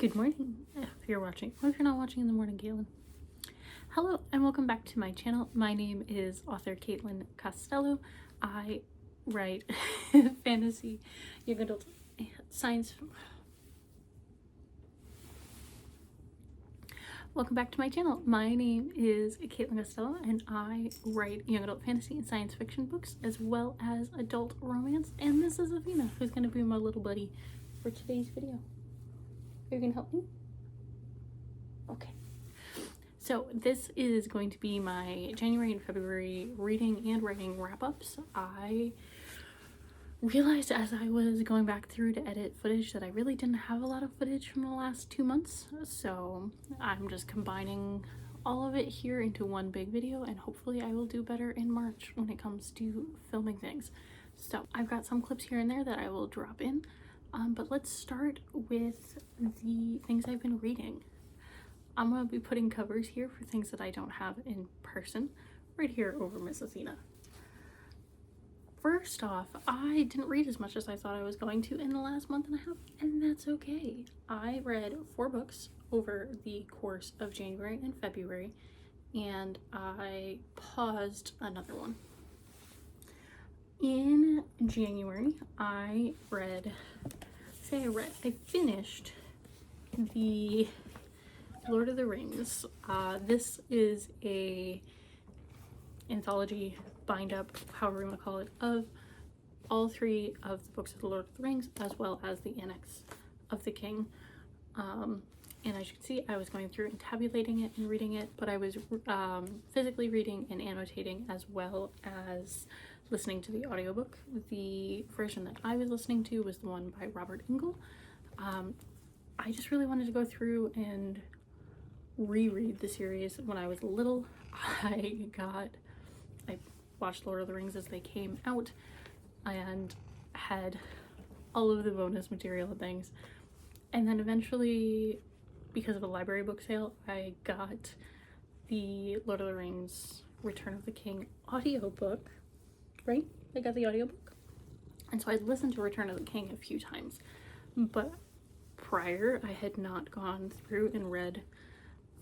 Good morning, if you're watching, or if you're not watching in the morning, Galen. Hello, and welcome back to my channel. My name is author Caitlin Costello. I write fantasy, young adult, science. Welcome back to my channel. My name is Caitlin Costello, and I write young adult fantasy and science fiction books, as well as adult romance. And this is Athena, who's going to be my little buddy for today's video. Are you gonna help me? Okay. So this is going to be my January and February reading and writing wrap-ups. I realized as I was going back through to edit footage that I really didn't have a lot of footage from the last 2 months. So I'm just combining all of it here into one big video, and hopefully I will do better in March when it comes to filming things. So I've got some clips here and there that I will drop in. But let's start with the things I've been reading. I'm going to be putting covers here for things that I don't have in person, right here over Miss Athena. First off, I didn't read as much as I thought I was going to in the last month and a half, and that's okay. I read 4 books over the course of January and February, and I paused another one. In January, I finished the Lord of the Rings. This is a anthology, bind up, however you want to call it, of all 3 of the books of the Lord of the Rings, as well as the Annex of the King. And as you can see, I was going through and tabulating it and reading it, but I was physically reading and annotating, as well as listening to the audiobook. The version that I was listening to was the one by Robert Engel. I just really wanted to go through and reread the series. When I was little, I watched Lord of the Rings as they came out and had all of the bonus material and things. And then eventually, because of a library book sale, I got the Lord of the Rings Return of the King audiobook. Right? I got the audiobook. And so I'd listened to Return of the King a few times, but prior I had not gone through and read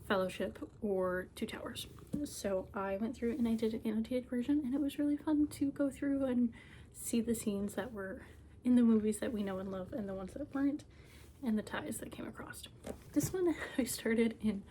Fellowship or Two Towers. So I went through and I did an annotated version, and it was really fun to go through and see the scenes that were in the movies that we know and love and the ones that weren't, and the ties that came across. This one I started in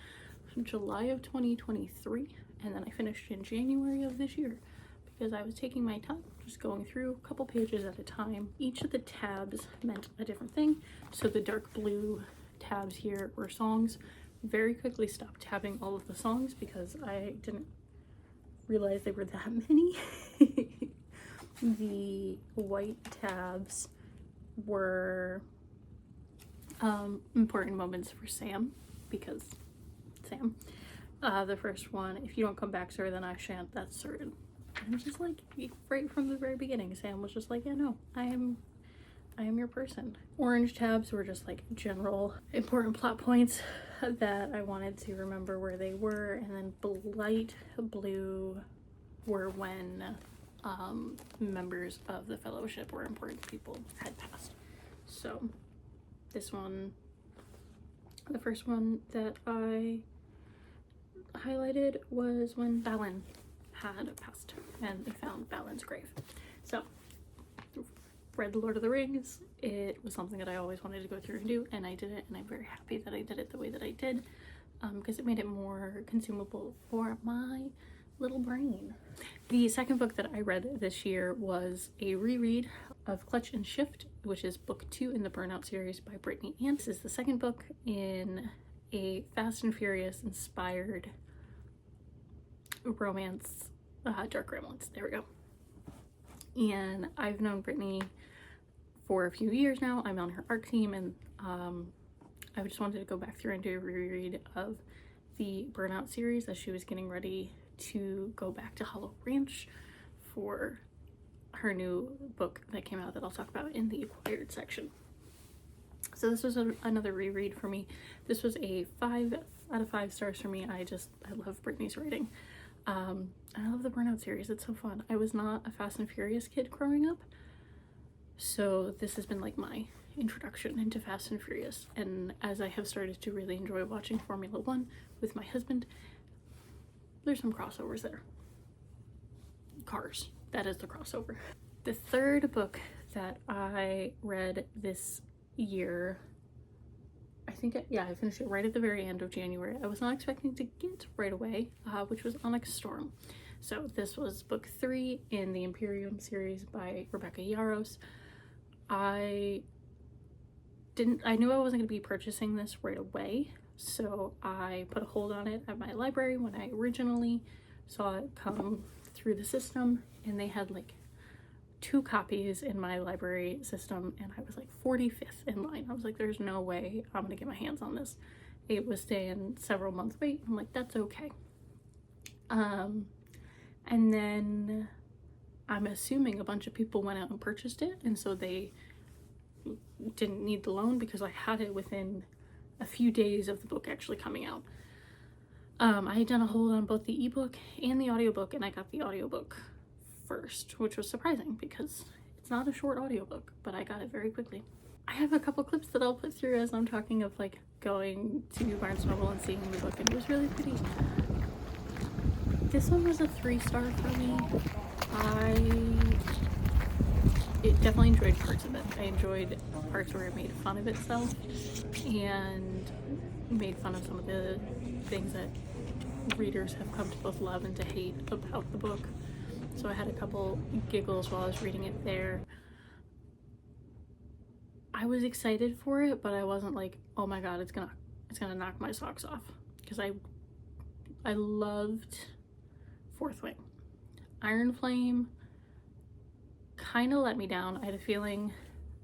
July of 2023, and then I finished in January of this year, because I was taking my time, just going through a couple pages at a time. Each of the tabs meant a different thing. So the dark blue tabs here were songs. Very quickly stopped tabbing all of the songs because I didn't realize there were that many. The white tabs were important moments for Sam, because Sam. The first one, if you don't come back, sir, then I shan't, that's certain. And just like, right from the very beginning, Sam was just like, yeah, no, I am your person. Orange tabs were just like general important plot points that I wanted to remember where they were. And then light blue were when members of the Fellowship or important people had passed. So this one, the first one that I highlighted was when Balin had passed and they found Balin's grave. So read The Lord of the Rings. It was something that I always wanted to go through and do, and I did it, and I'm very happy that I did it the way that I did, because it made it more consumable for my little brain. The second book that I read this year was a reread of Clutch and Shift, which is book 2 in the Burnout series by Brittany Ann. This is the second book in a Fast and Furious inspired romance, dark romance. There we go. And I've known Brittany for a few years now. I'm on her ARC team, and I just wanted to go back through and do a reread of the Burnout series as she was getting ready to go back to Hollow Ranch for her new book that came out that I'll talk about in the acquired section. So this was another reread for me. This was a 5 out of 5 stars for me. I love Brittany's writing. I love the Burnout series. It's so fun. I was not a Fast and Furious kid growing up, so this has been like my introduction into Fast and Furious, and as I have started to really enjoy watching Formula One with my husband, there's some crossovers there. Cars, that is the crossover. The third book that I read this year, I finished it right at the very end of January. I was not expecting to get right away, which was Onyx Storm. So this was book 3 in the Imperium series by Rebecca Yarros. I knew I wasn't going to be purchasing this right away, so I put a hold on it at my library when I originally saw it come through the system, and they had like 2 copies in my library system, and I was like 45th in line. I was like, there's no way I'm gonna get my hands on this. It was staying several months wait. I'm like, that's okay. And then I'm assuming a bunch of people went out and purchased it, and so they didn't need the loan because I had it within a few days of the book actually coming out. I had done a hold on both the ebook and the audiobook, and I got the audiobook first, which was surprising because it's not a short audiobook, but I got it very quickly. I have a couple clips that I'll put through as I'm talking of like going to Barnes & Noble and seeing the book, and it was really pretty. This one was a 3-star for me. It definitely enjoyed parts of it. I enjoyed parts where it made fun of itself and made fun of some of the things that readers have come to both love and to hate about the book. So I had a couple giggles while I was reading it there. I was excited for it, but I wasn't like, oh my god, it's gonna knock my socks off, because I loved Fourth Wing. Iron Flame kind of let me down. I had a feeling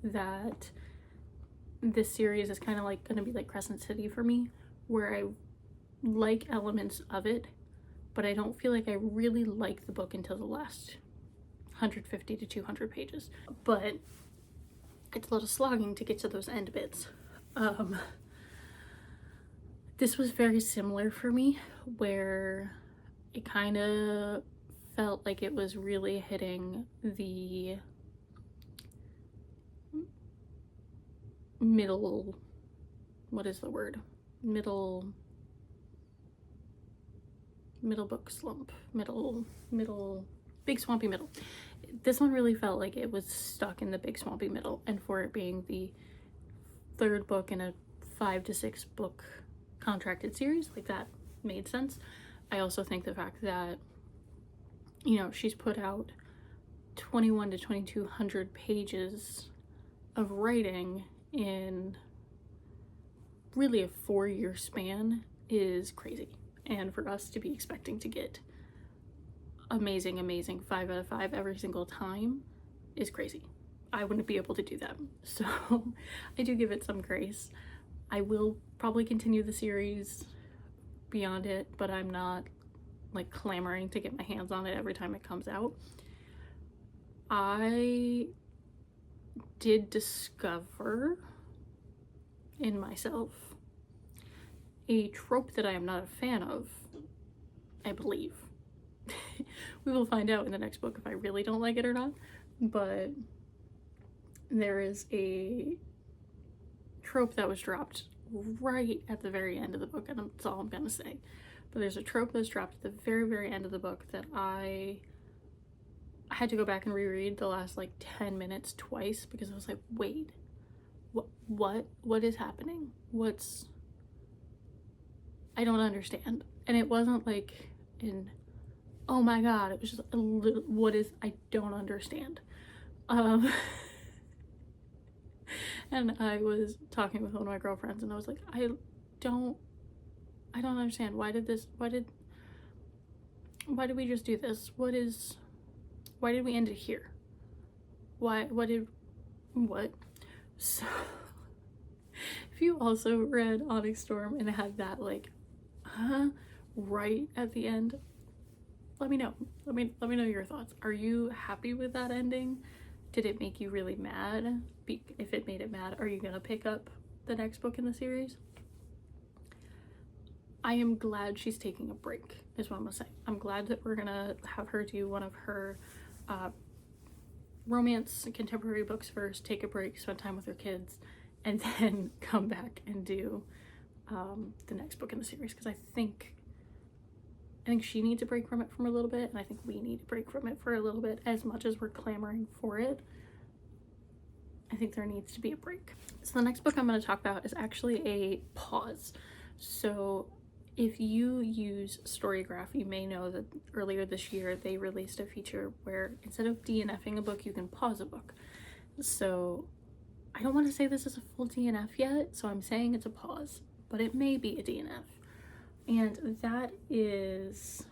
that this series is kind of like going to be like Crescent City for me, where I like elements of it, but I don't feel like I really like the book until the last 150 to 200 pages. But it's a lot of slogging to get to those end bits. This was very similar for me, where it kind of felt like it was really hitting the middle, what is the word? Middle book slump, big swampy middle. This one really felt like it was stuck in the big swampy middle, and for it being the 3rd book in a 5 to 6 book contracted series, like that made sense. I also think the fact that, you know, she's put out 21 to 2200 pages of writing in really a 4-year span is crazy. And for us to be expecting to get amazing 5 out of 5 every single time is crazy. I wouldn't be able to do that. So I do give it some grace. I will probably continue the series beyond it, but I'm not like clamoring to get my hands on it every time it comes out. I did discover in myself a trope that I am not a fan of, I believe. We will find out in the next book if I really don't like it or not, but there is a trope that was dropped right at the very end of the book, and that's all I'm gonna say. But there's a trope that's dropped at the very, very end of the book that I had to go back and reread the last like 10 minutes twice, because I was like, wait, what is happening? I don't understand. And it wasn't like in, oh my god, it was just a little, I don't understand. And I was talking with one of my girlfriends, and I was like, I don't understand. Why did we just do this? Why did we end it here? What? So, if you also read Onyx Storm and had that like, right at the end, let me know. Let me know your thoughts. Are you happy with that ending? Did it make you really mad? If it made it mad, are you gonna pick up the next book in the series? I am glad she's taking a break, is what I'm gonna say. I'm glad that we're gonna have her do one of her romance contemporary books first, take a break, spend time with her kids, and then come back and do the next book in the series, because I think she needs a break from it for a little bit, and I think we need a break from it for a little bit. As much as we're clamoring for it, I think there needs to be a break. So the next book I'm going to talk about is actually a pause. So if you use Storygraph, you may know that earlier this year they released a feature where instead of DNFing a book, you can pause a book. So I don't want to say this is a full DNF yet, so I'm saying it's a pause, but it may be a DNF. And that is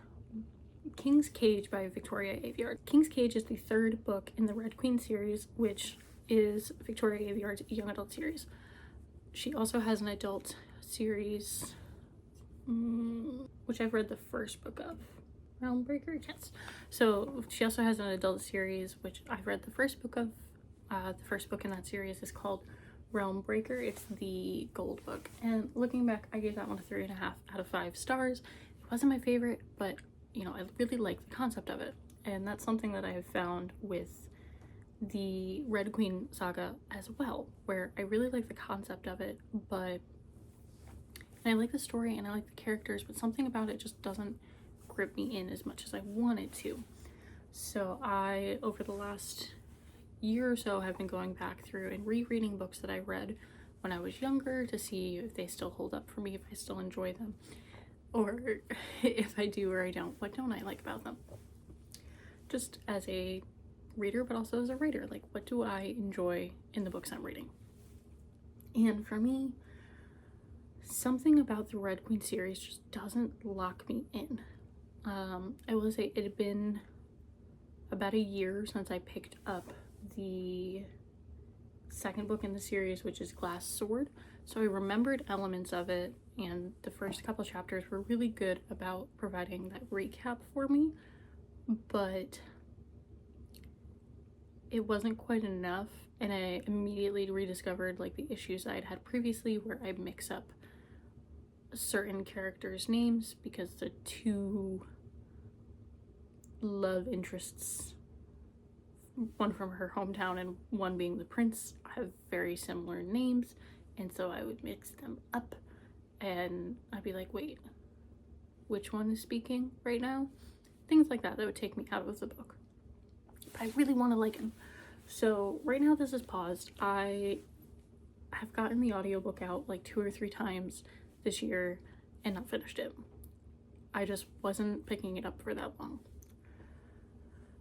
King's Cage by Victoria Aveyard. King's Cage is the third book in the Red Queen series, which is Victoria Aveyard's young adult series. She also has an adult series, which I've read the first book of. Realmbreaker? Yes. So she also has an adult series, which I've read the first book of. The first book in that series is called Realmbreaker. It's the gold book. And looking back, I gave that one a 3.5 out of 5 stars. It wasn't my favorite, but you know, I really like the concept of it. And that's something that I have found with the Red Queen saga as well, where I really like the concept of it, but I like the story and I like the characters, but something about it just doesn't grip me in as much as I wanted to. So I, over the last year or so, have been going back through and rereading books that I read when I was younger to see if they still hold up for me, if I still enjoy them, or if I do or I don't. What don't I like about them? Just as a reader, but also as a writer, like, what do I enjoy in the books I'm reading? And for me, something about the Red Queen series just doesn't lock me in. I will say it had been about a year since I picked up the second book in the series, which is Glass Sword. So I remembered elements of it, and the first couple chapters were really good about providing that recap for me, but it wasn't quite enough, and I immediately rediscovered like the issues I'd had previously, where I mix up certain characters' names because the two love interests, one from her hometown and one being the prince, have very similar names, and so I would mix them up and I'd be like, wait, which one is speaking right now? Things like that would take me out of the book. But I really want to like him. So right now this is paused. I have gotten the audiobook out like 2 or 3 times this year and not finished it. I just wasn't picking it up for that long.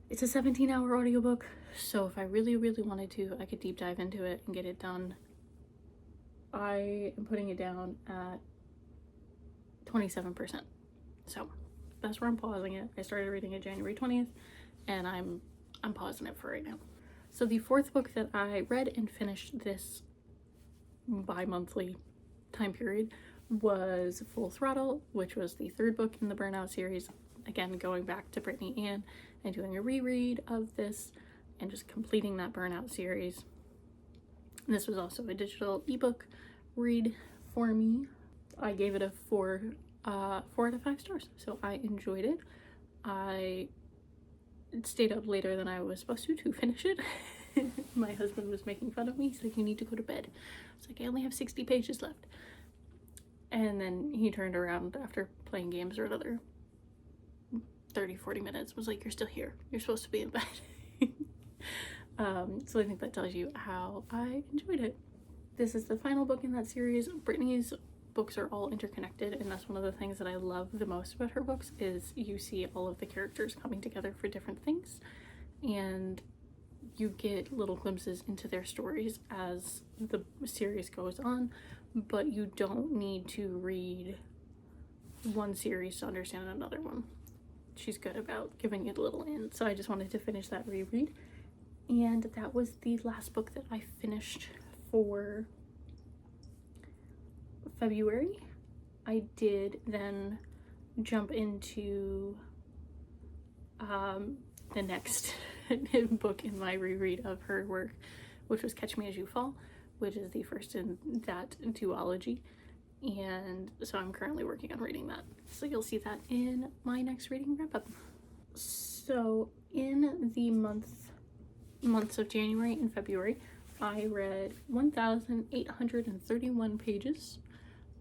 It's a 17-hour audiobook, so if I really, really wanted to, I could deep dive into it and get it done. I am putting it down at 27%. So that's where I'm pausing it. I started reading it January 20th, and I'm pausing it for right now. So the fourth book that I read and finished this bi-monthly time period was Full Throttle, which was the third book in the Burnout series. Again, going back to Brittany Ann and doing a reread of this and just completing that Burnout series. And this was also a digital ebook read for me. I gave it a 4 out of 5 stars, so I enjoyed it. I stayed up later than I was supposed to finish it. My husband was making fun of me. He's like, you need to go to bed. I was like, I only have 60 pages left. And then he turned around after playing games or another 30-40 minutes, was like, you're still here, you're supposed to be in bed. So I think that tells you how I enjoyed it. This is the final book in that series. Brittany's books are all interconnected, and that's one of the things that I love the most about her books, is you see all of the characters coming together for different things, and you get little glimpses into their stories as the series goes on, but you don't need to read one series to understand another one. She's good about giving it a little in, so I just wanted to finish that reread. And that was the last book that I finished for February. I did then jump into the next book in my reread of her work, which was Catch Me As You Fall, which is the first in that duology. And so I'm currently working on reading that. So you'll see that in my next reading wrap up. So in the month months of January and February, I read 1,831 pages,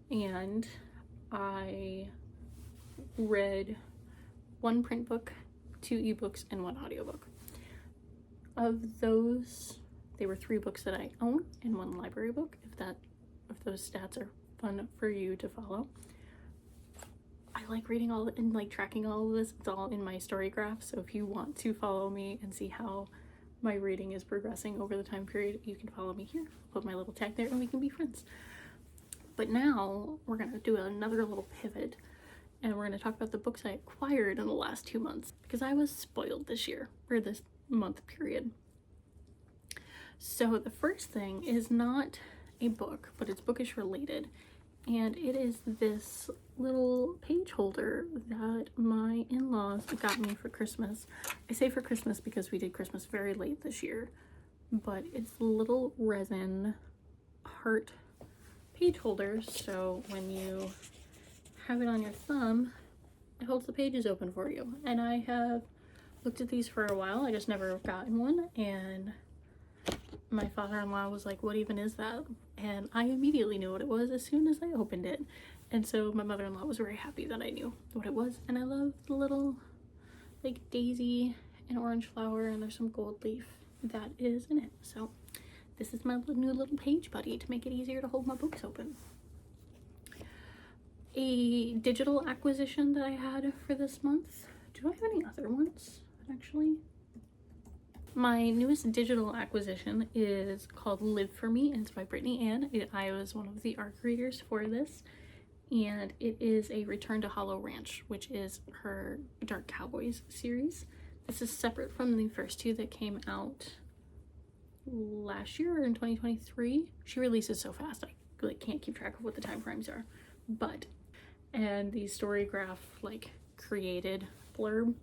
and I read 1 print book, 2 ebooks, and 1 audiobook. Of those, they were 3 books that I own and 1 library book, if those stats are fun for you to follow. I like reading all and like tracking all of this. It's all in my story graph, so if you want to follow me and see how my reading is progressing over the time period, you can follow me here. I'll put my little tag there and we can be friends. But now we're gonna do another little pivot, and we're gonna talk about the books I acquired in the last 2 months, because I was spoiled this year, or this month period. So the first thing is not a book, but it's bookish related, and it is this little page holder that my in-laws got me for Christmas. I say for Christmas because we did Christmas very late this year, but it's little resin heart page holders, so when you have it on your thumb, it holds the pages open for you. And I have looked at these for a while. I just never have gotten one, and my father-in-law was like, what even is that? And I immediately knew what it was as soon as I opened it. And so my mother-in-law was very happy that I knew what it was. And I love the little like daisy and orange flower, and there's some gold leaf that is in it. So this is my new little page buddy to make it easier to hold my books open. A digital acquisition that I had for this month. Do I have any other ones, actually? My newest digital acquisition is called Live For Me, and it's by Brittany Ann. I was one of the ARC readers for this, and it is a Return to Hollow Ranch, which is her Dark Cowboys series. This is separate from the first 2 that came out last year or in 2023. She releases so fast, I like can't keep track of what the time frames are. And the story graph like created blurb.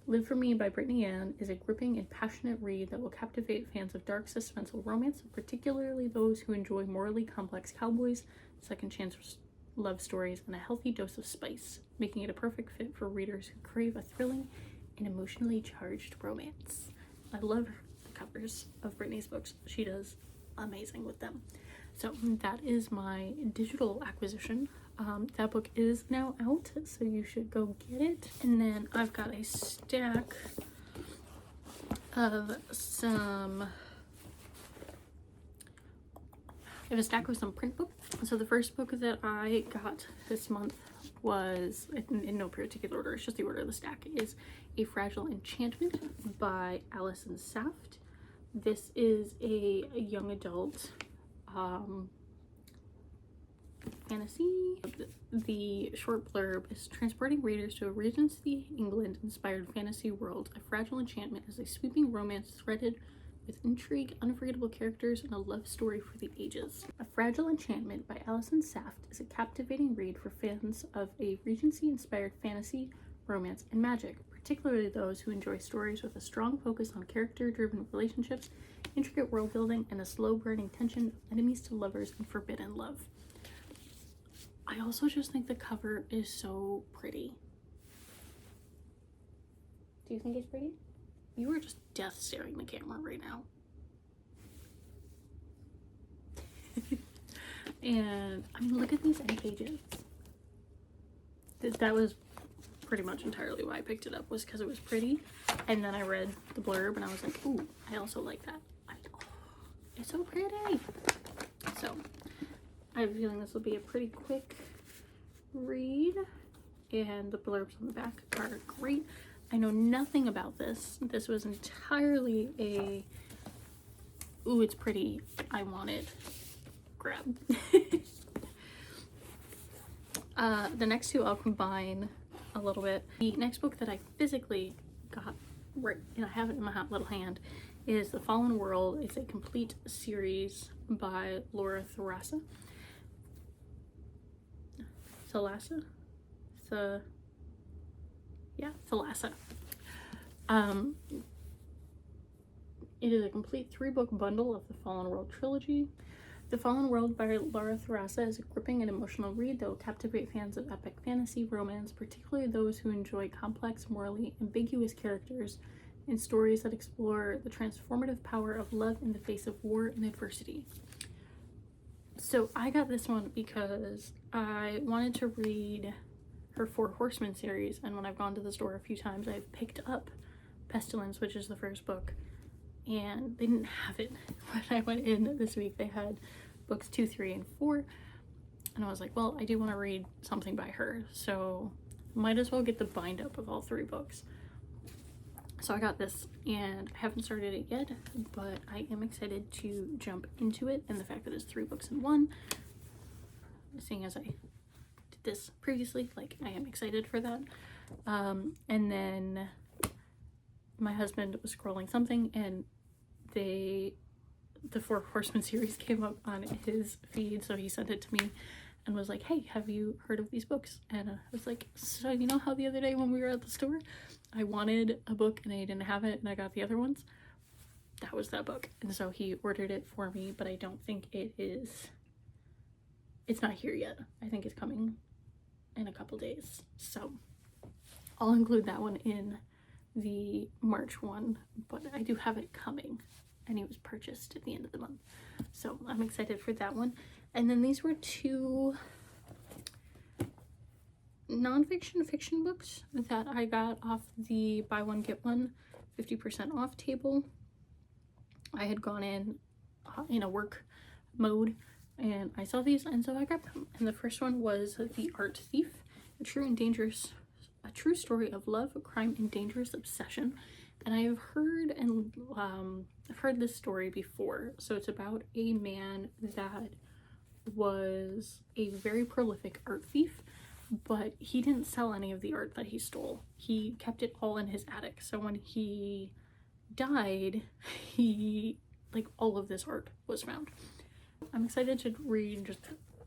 Live For Me by Brittany Ann is a gripping and passionate read that will captivate fans of dark suspenseful romance, particularly those who enjoy morally complex cowboys, second chance love stories, and a healthy dose of spice, making it a perfect fit for readers who crave a thrilling and emotionally charged romance. I love the covers of Brittany's books. She does amazing with them. So that is my digital acquisition. That book is now out, so you should go get it. And then I've got a stack of some print books. So the first book that I got this month was, in no particular order, it's just the order of the stack, is A Fragile Enchantment by Allison Saft. This is a young adult fantasy. The short blurb is transporting readers to a Regency England inspired fantasy world. A Fragile Enchantment is a sweeping romance threaded with intrigue, unforgettable characters, and a love story for the ages. A Fragile Enchantment by Allison Saft is a captivating read for fans of a Regency inspired fantasy, romance, and magic, particularly those who enjoy stories with a strong focus on character driven relationships, intricate world building, and the slow burning tension of enemies to lovers and forbidden love. I also just think the cover is so pretty. Do you think it's pretty? You are just death staring the camera right now. And I mean, look at these end pages. That was pretty much entirely why I picked it up, was because it was pretty. And then I read the blurb and I was like, ooh, I also like that. It's so pretty. So I have a feeling this will be a pretty quick read, and the blurbs on the back are great. I know nothing about this. This was entirely a, ooh, it's pretty, I want it, grab. The next 2 I'll combine a little bit. The next book that I physically got, right, and I have it in my hot little hand, is The Fallen World. It's a complete series by Laura Thalassa. It is a complete 3-book bundle of the Fallen World trilogy. The Fallen World by Laura Thalassa is a gripping and emotional read that will captivate fans of epic fantasy romance, particularly those who enjoy complex, morally ambiguous characters in stories that explore the transformative power of love in the face of war and adversity. So I got this one because I wanted to read her Four Horsemen series, and when I've gone to the store a few times, I've picked up Pestilence, which is the first book, and they didn't have it when I went in this week. They had books 2, 3, and 4, and I was like, well, I do want to read something by her, so might as well get the bind up of all 3 books. So I got this, and I haven't started it yet, but I am excited to jump into it, and the fact that it's 3 books in one, seeing as I did this previously, like, I am excited for that. And then my husband was scrolling something, and the Four Horsemen series came up on his feed, so he sent it to me and was like, hey, have you heard of these books? And I was like, so you know how the other day when we were at the store, I wanted a book and I didn't have it and I got the other ones? That was that book. And so he ordered it for me, but I don't think it's not here yet. I think it's coming in a couple days. So I'll include that one in the March one, but I do have it coming, and it was purchased at the end of the month. So I'm excited for that one. And then these were 2 nonfiction fiction books that I got off the buy one get one 50% off table. I had gone in a work mode and I saw these, and so I grabbed them. And the first one was The Art Thief, a true story of love, crime, and dangerous obsession. And I've heard this story before. So it's about a man that was a very prolific art thief, but he didn't sell any of the art that he stole. He kept it all in his attic. So when he died, all of this art was found. I'm excited to read just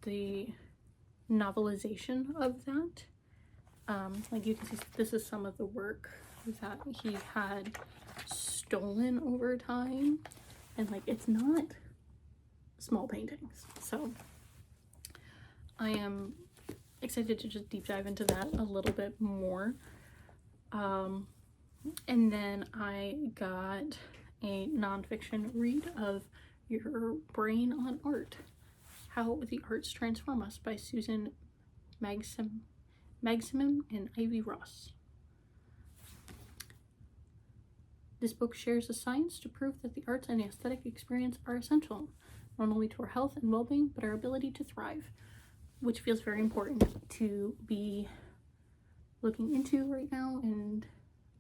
the novelization of that. Like you can see, this is some of the work that he had stolen over time, and like it's not small paintings. So I am excited to just deep dive into that a little bit more. And then I got a nonfiction read of Your Brain on Art, How the Arts Transform Us by Susan Magsimum and Ivy Ross. This book shares the science to prove that the arts and the aesthetic experience are essential, not only to our health and well-being, but our ability to thrive, which feels very important to be looking into right now and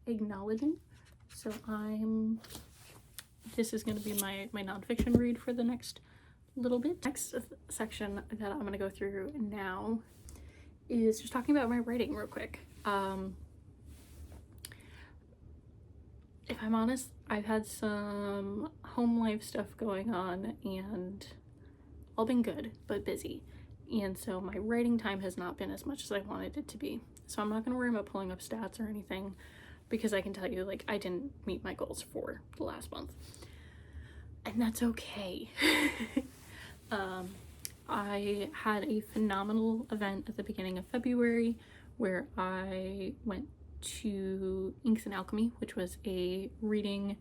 acknowledging. So this is going to be my nonfiction read for the next little bit. Next section that I'm going to go through now is just talking about my writing real quick. If I'm honest, I've had some home life stuff going on and all been good, but busy. And so my writing time has not been as much as I wanted it to be. So I'm not going to worry about pulling up stats or anything, because I can tell you, like, I didn't meet my goals for the last month. And that's okay. I had a phenomenal event at the beginning of February where I went to Inks and Alchemy, which was a reading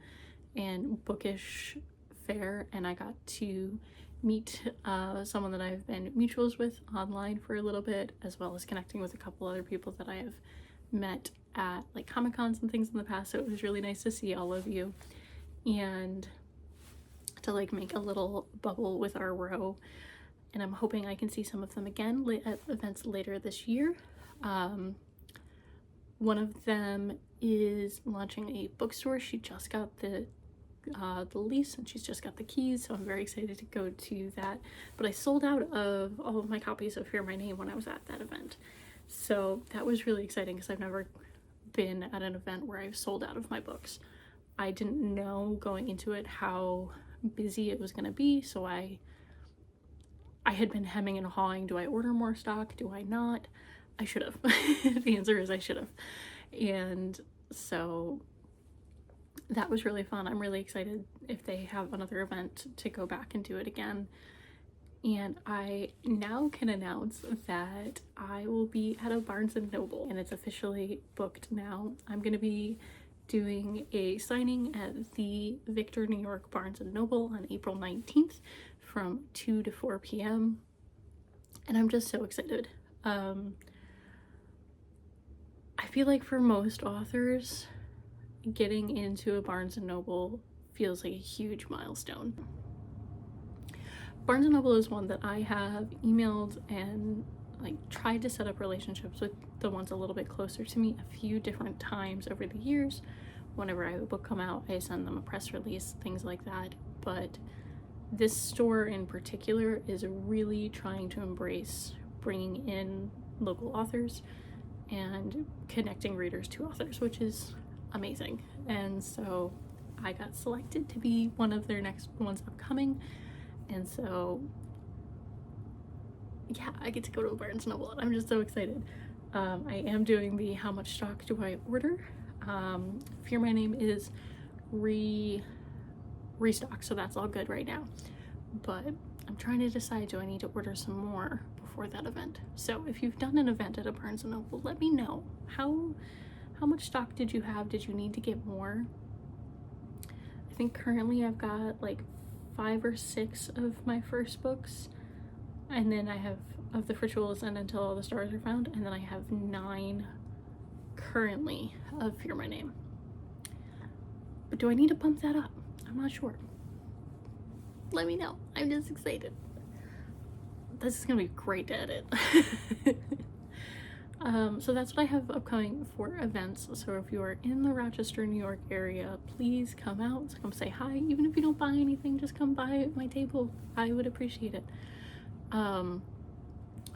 and bookish fair, and I got to meet someone that I've been mutuals with online for a little bit, as well as connecting with a couple other people that I have met at like Comic-Cons and things in the past. So it was really nice to see all of you and to like make a little bubble with our row, and I'm hoping I can see some of them again at events later this year. One of them is launching a bookstore. She just got the lease and she's just got the keys, so I'm very excited to go to that. But I sold out of all of my copies of Fear My Name when I was at that event, so that was really exciting because I've never been at an event where I've sold out of my books. I didn't know going into it how busy it was going to be, so I had been hemming and hawing. Do I order more stock? Do I not? I should have. The answer is I should have. And so that was really fun. I'm really excited if they have another event to go back and do it again. And I now can announce that I will be at a Barnes & Noble, and it's officially booked now. I'm going to be doing a signing at the Victor New York Barnes & Noble on April 19th from 2 to 4 p.m. And I'm just so excited. I feel like for most authors, getting into a Barnes & Noble feels like a huge milestone. Barnes & Noble is one that I have emailed and like tried to set up relationships with the ones a little bit closer to me a few different times over the years. Whenever I have a book come out, I send them a press release, things like that. But this store in particular is really trying to embrace bringing in local authors and connecting readers to authors, which is amazing. And so I got selected to be one of their next ones upcoming. And so, yeah, I get to go to a Barnes & Noble, and I'm just so excited. I am doing the how much stock do I order. Fear My Name is restocked, so that's all good right now. But I'm trying to decide, do I need to order some more before that event? So if you've done an event at a Barnes & Noble, let me know. How much stock did you have? Did you need to get more? I think currently I've got like 5 or 6 of my first books, and then I have of the For Jewels and Until All the Stars Are Found, and then I have 9 currently of Fear My Name. But do I need to bump that up? I'm not sure. Let me know. I'm just excited. This is gonna be great to edit. So that's what I have upcoming for events. So if you are in the Rochester, New York area, please come out, come say hi. Even if you don't buy anything, just come by my table. I would appreciate it.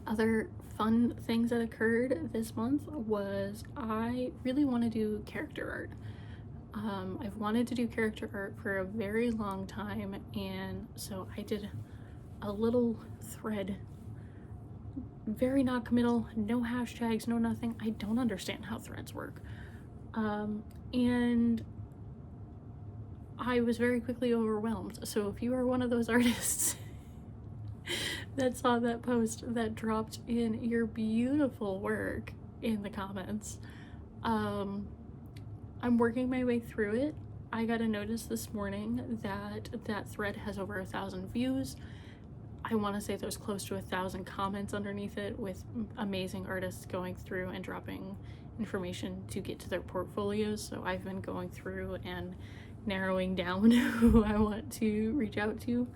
Other fun things that occurred this month was I really want to do character art. I've wanted to do character art for a very long time, and so I did a little thread. Very not committal, no hashtags, no nothing. I don't understand how threads work. And I was very quickly overwhelmed. So if you are one of those artists that saw that post that dropped in your beautiful work in the comments, I'm working my way through it. I got a notice this morning that that thread has over 1,000 views. I want to say there's close to 1,000 comments underneath it with amazing artists going through and dropping information to get to their portfolios. So I've been going through and narrowing down who I want to reach out to.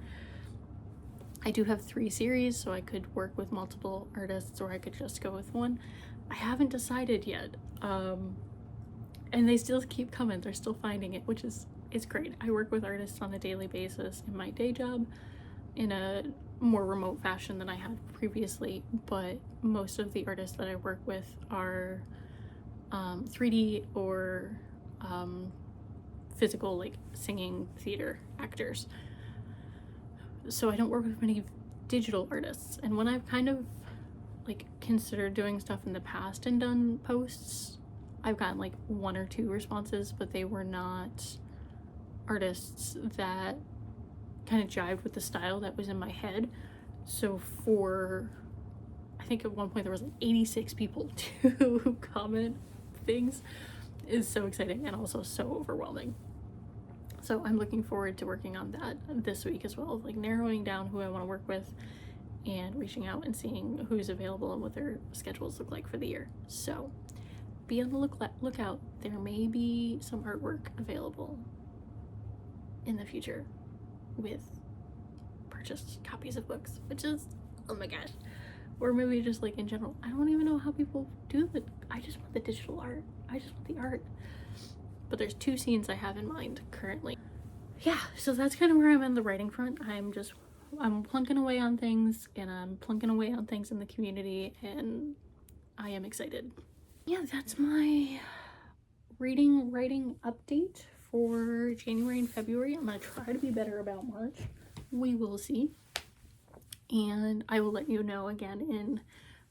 I do have 3 series, so I could work with multiple artists or I could just go with one. I haven't decided yet. And they still keep coming. They're still finding it, which is great. I work with artists on a daily basis in my day job in a more remote fashion than I had previously, but most of the artists that I work with are 3D or physical, like singing, theater actors. So I don't work with many digital artists. And when I've kind of like considered doing stuff in the past and done posts, I've gotten like 1 or 2 responses, but they were not artists that kind of jived with the style that was in my head. So I think at one point there was like 86 people to comment things is so exciting and also so overwhelming. So I'm looking forward to working on that this week as well, like narrowing down who I want to work with and reaching out and seeing who's available and what their schedules look like for the year. So be on the lookout. There may be some artwork available in the future with purchased copies of books, which is, oh my gosh. Or maybe just like in general, I don't even know how people do it. I just want the digital art. I just want the art. But there's 2 scenes I have in mind currently. Yeah, so that's kind of where I'm in the writing front. I'm plunking away on things, and I'm plunking away on things in the community, and I am excited. Yeah, that's my writing update for January and February. I'm gonna try to be better about March. We will see. And I will let you know again in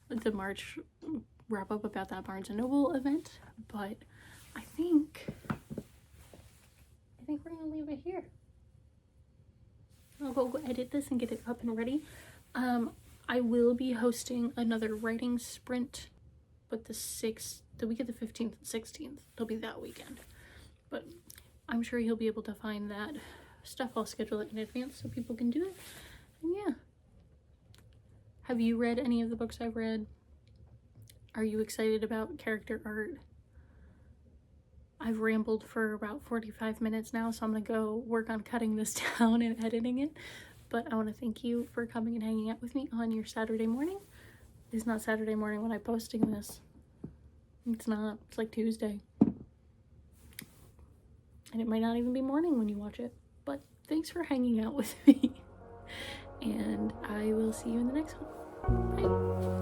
the March wrap up about that Barnes & Noble event. But I think we're gonna leave it here. I'll go edit this and get it up and ready. I will be hosting another writing sprint, but the week of the 15th and 16th, it'll be that weekend. but I'm sure he'll be able to find that stuff. I'll schedule it in advance so people can do it. And yeah. Have you read any of the books I've read? Are you excited about character art? I've rambled for about 45 minutes now, so I'm gonna go work on cutting this down and editing it. But I want to thank you for coming and hanging out with me on your Saturday morning. It's not Saturday morning when I'm posting this. It's not. It's like Tuesday. And it might not even be morning when you watch it. But thanks for hanging out with me. And I will see you in the next one. Bye.